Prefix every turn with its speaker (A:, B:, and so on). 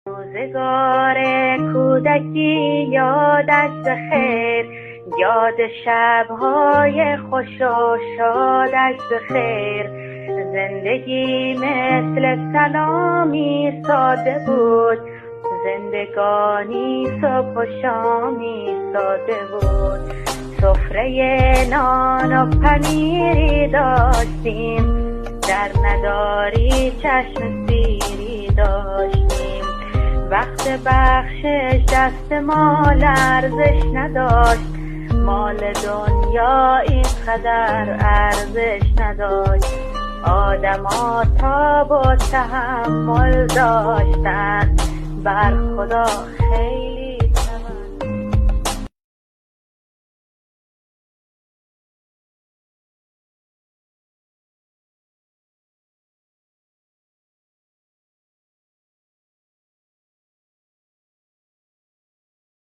A: روزگار کودکی یادش بخیر، یاد شب‌های خوش و شادش بخیر. زندگی مثل سلامی ساده بود، زندگانی صبح و شامی ساده بود. سفره نان و پنیری داشتیم، در نداری چشم سیری داشتیم. وقت بخشش دست ما لرزش نداشت، مال دنیا اینقدر ارزش نداشت. آدما تاب و تحمل داشتند، بر خدا خیر